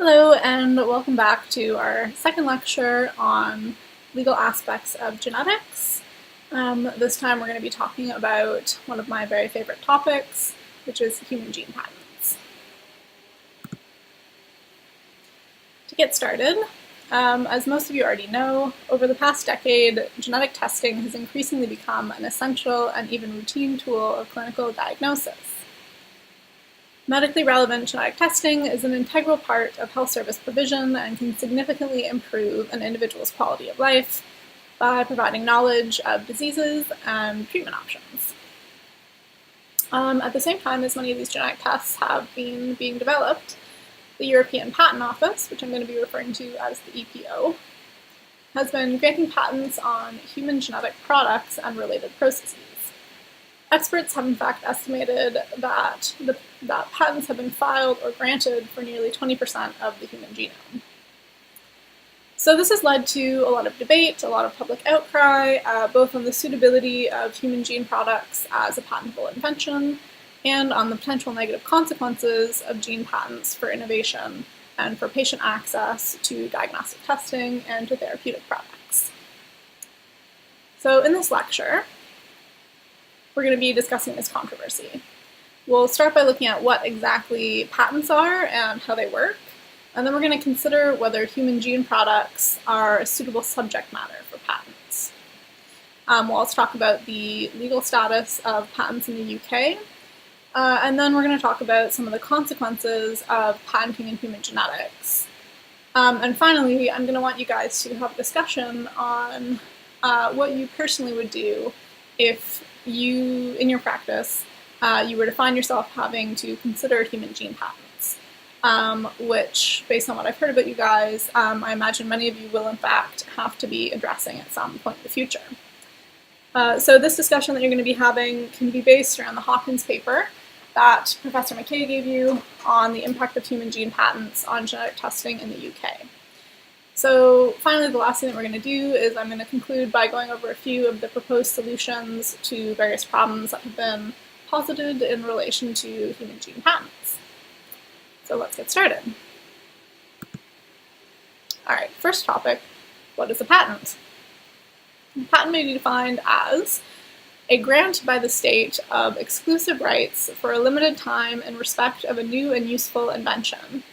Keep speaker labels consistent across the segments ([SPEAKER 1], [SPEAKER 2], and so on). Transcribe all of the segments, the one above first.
[SPEAKER 1] Hello, and welcome back to our second lecture on legal aspects of genetics. This time we're going to be talking about one of my very favorite topics, which is human gene patents. To get started, as most of you already know, over the past decade, genetic testing has increasingly become an essential and even routine tool of clinical diagnosis. Medically relevant genetic testing is an integral part of health service provision and can significantly improve an individual's quality of life by providing knowledge of diseases and treatment options. At the same time as many of these genetic tests have been being developed, the European Patent Office, which I'm going to be referring to as the EPO, has been granting patents on human genetic products and related processes. Experts have in fact estimated that patents have been filed or granted for nearly 20% of the human genome. So this has led to a lot of debate, a lot of public outcry, both on the suitability of human gene products as a patentable invention and on the potential negative consequences of gene patents for innovation and for patient access to diagnostic testing and to therapeutic products. So in this lecture, we're going to be discussing this controversy. We'll start by looking at what exactly patents are and how they work, and then we're going to consider whether human gene products are a suitable subject matter for patents. We'll also talk about the legal status of patents in the UK, and then we're going to talk about some of the consequences of patenting in human genetics. And finally, I'm going to want you guys to have a discussion on what you personally would do if you, in your practice, you were to find yourself having to consider human gene patents, which, based on what I've heard about you guys, I imagine many of you will in fact have to be addressing at some point in the future. So this discussion that you're going to be having can be based around the Hawkins paper that Professor McKay gave you on the impact of human gene patents on genetic testing in the UK. So finally, the last thing that we're going to do is I'm going to conclude by going over a few of the proposed solutions to various problems that have been posited in relation to human gene patents. So let's get started. All right, first topic, what is a patent? A patent may be defined as a grant by the state of exclusive rights for a limited time in respect of a new and useful invention,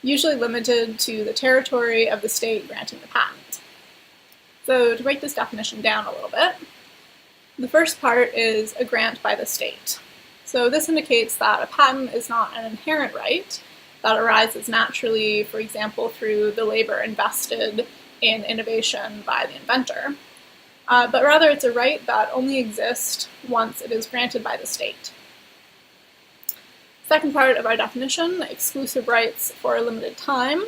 [SPEAKER 1] usually limited to the territory of the state granting the patent. So to break this definition down a little bit, the first part is a grant by the state. So this indicates that a patent is not an inherent right that arises naturally, for example, through the labor invested in innovation by the inventor, but rather it's a right that only exists once it is granted by the state. Second part of our definition, exclusive rights for a limited time.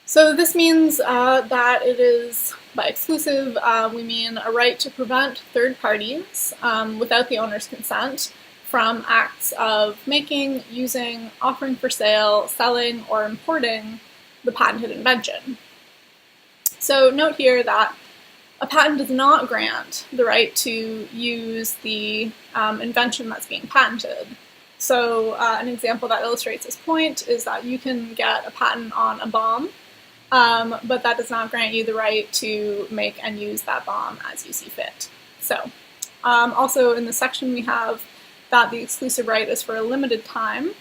[SPEAKER 1] So this means that it is, by exclusive, we mean a right to prevent third parties, without the owner's consent, from acts of making, using, offering for sale, selling, or importing the patented invention. So note here that a patent does not grant the right to use the invention that's being patented. So an example that illustrates this point is that you can get a patent on a bomb, but that does not grant you the right to make and use that bomb as you see fit. So also in this section we have that the exclusive right is for a limited time,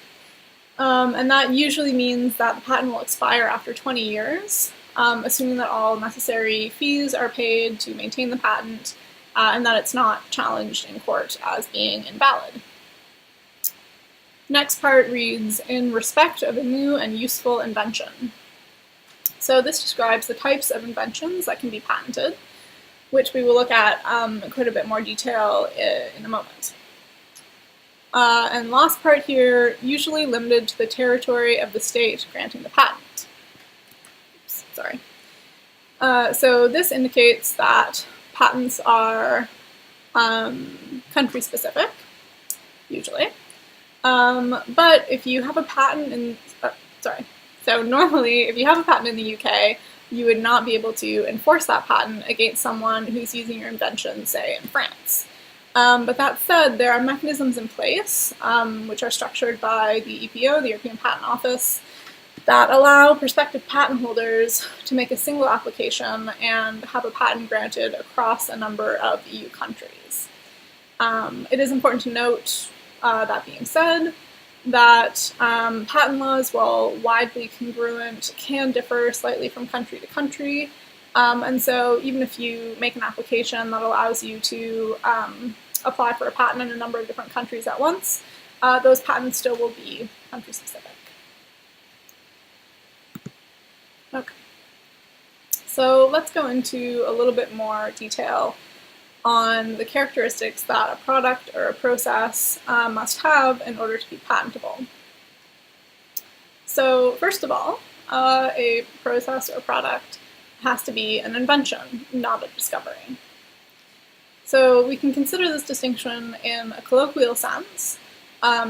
[SPEAKER 1] and that usually means that the patent will expire after 20 years, assuming that all necessary fees are paid to maintain the patent, and that it's not challenged in court as being invalid. Next part reads, in respect of a new and useful invention. So this describes the types of inventions that can be patented, which we will look at in quite a bit more detail in a moment. And last part here, usually limited to the territory of the state granting the patent. Oops, sorry. So this indicates that patents are country-specific, usually. But if you have a patent in, so normally if you have a patent in the UK, you would not be able to enforce that patent against someone who's using your invention, say, in France. But that said, there are mechanisms in place, which are structured by the EPO, the European Patent Office, that allow prospective patent holders to make a single application and have a patent granted across a number of EU countries. It is important to note, that being said, that patent laws, while widely congruent, can differ slightly from country to country. And so even if you make an application that allows you to apply for a patent in a number of different countries at once, those patents still will be country-specific. Okay, so let's go into a little bit more detail on the characteristics that a product or a process must have in order to be patentable. So first of all, a process or product has to be an invention, not a discovery. So we can consider this distinction in a colloquial sense.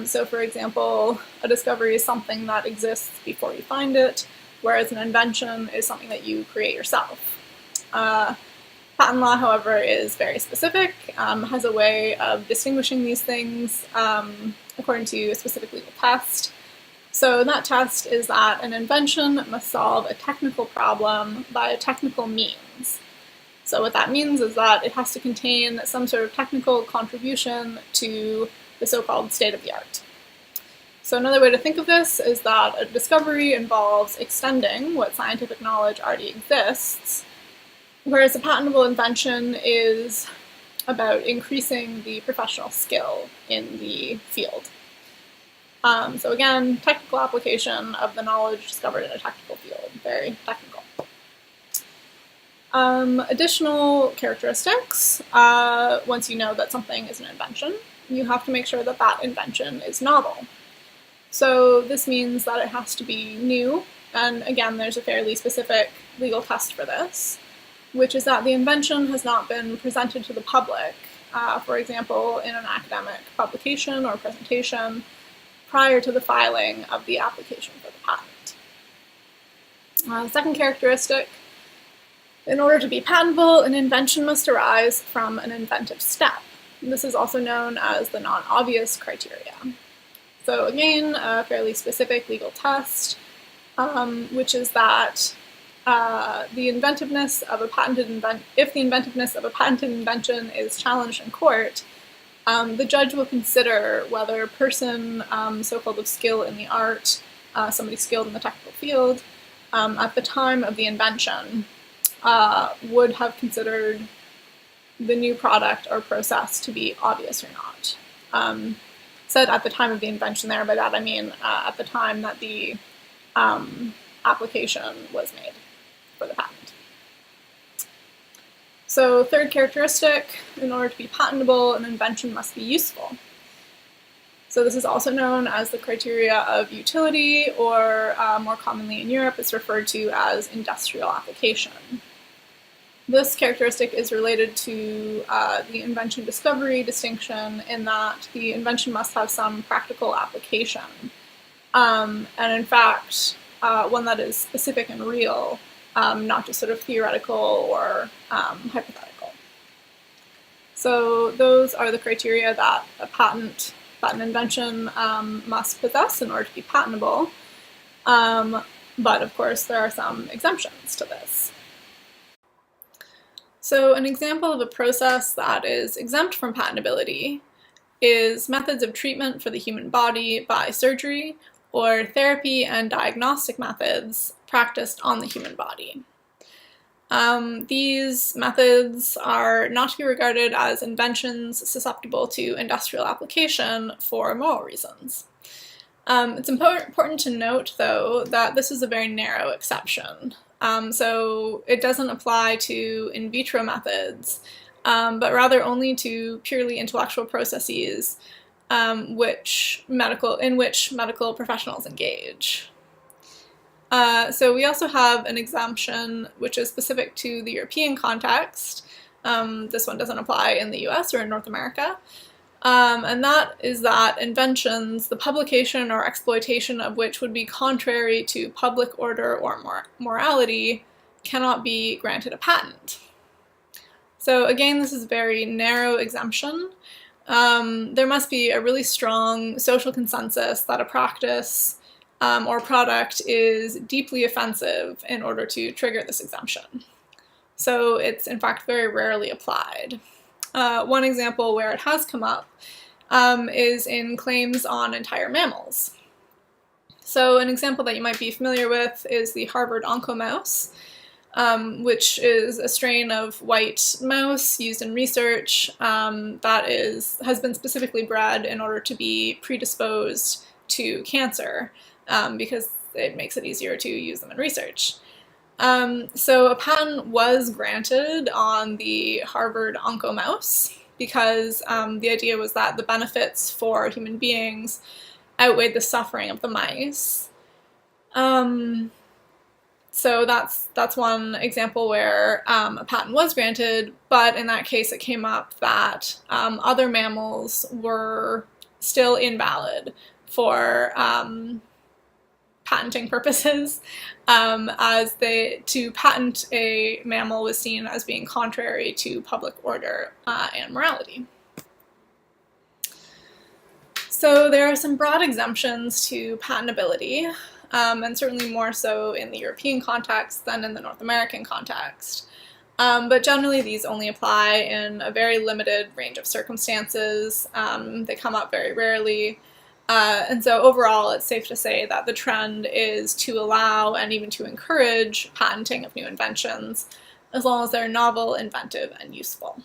[SPEAKER 1] So for example, a discovery is something that exists before you find it, whereas an invention is something that you create yourself. Patent law, however, is very specific, has a way of distinguishing these things according to a specific legal test. So that test is that an invention must solve a technical problem by a technical means. So what that means is that it has to contain some sort of technical contribution to the so-called state of the art. So another way to think of this is that a discovery involves extending what scientific knowledge already exists, whereas a patentable invention is about increasing the professional skill in the field. So again, technical application of the knowledge discovered in a technical field, very technical. Additional characteristics, once you know that something is an invention, you have to make sure that that invention is novel. So this means that it has to be new, and again, there's a fairly specific legal test for this, which is that the invention has not been presented to the public, for example, in an academic publication or presentation, prior to the filing of the application for the patent. The second characteristic, in order to be patentable, an invention must arise from an inventive step. This is also known as the non-obvious criteria. So again, a fairly specific legal test, which is that the inventiveness of a if the inventiveness of a patented invention is challenged in court, the judge will consider whether a person so-called of skill in the art, somebody skilled in the technical field, at the time of the invention would have considered the new product or process to be obvious or not. Said at the time of the invention there, by that I mean at the time that the application was made for the patent. So third characteristic, in order to be patentable, an invention must be useful. So this is also known as the criteria of utility, or more commonly in Europe, it's referred to as industrial application. This characteristic is related to the invention discovery distinction in that the invention must have some practical application, and in fact, one that is specific and real, not just sort of theoretical or hypothetical. So those are the criteria that a patent invention must possess in order to be patentable, but of course there are some exemptions to this. So an example of a process that is exempt from patentability is methods of treatment for the human body by surgery, or therapy and diagnostic methods practiced on the human body. These methods are not to be regarded as inventions susceptible to industrial application for moral reasons. It's important to note, though, that this is a very narrow exception. So it doesn't apply to in vitro methods, but rather only to purely intellectual processes in which medical professionals engage. So we also have an exemption which is specific to the European context. This one doesn't apply in the US or in North America. And that is that inventions, the publication or exploitation of which would be contrary to public order or morality, cannot be granted a patent. So again, this is a very narrow exemption. There must be a really strong social consensus that a practice or product is deeply offensive in order to trigger this exemption. So it's in fact very rarely applied. One example where it has come up is in claims on entire mammals. So an example that you might be familiar with is the Harvard Oncomouse, which is a strain of white mouse used in research that has been specifically bred in order to be predisposed to cancer, because it makes it easier to use them in research. So a patent was granted on the Harvard Oncomouse because the idea was that the benefits for human beings outweighed the suffering of the mice. So that's one example where a patent was granted, but in that case it came up that other mammals were still invalid for patenting purposes, as to patent a mammal was seen as being contrary to public order and morality. So there are some broad exemptions to patentability, and certainly more so in the European context than in the North American context. But generally these only apply in a very limited range of circumstances. They come up very rarely. And so overall, it's safe to say that the trend is to allow and even to encourage patenting of new inventions, as long as they're novel, inventive, and useful.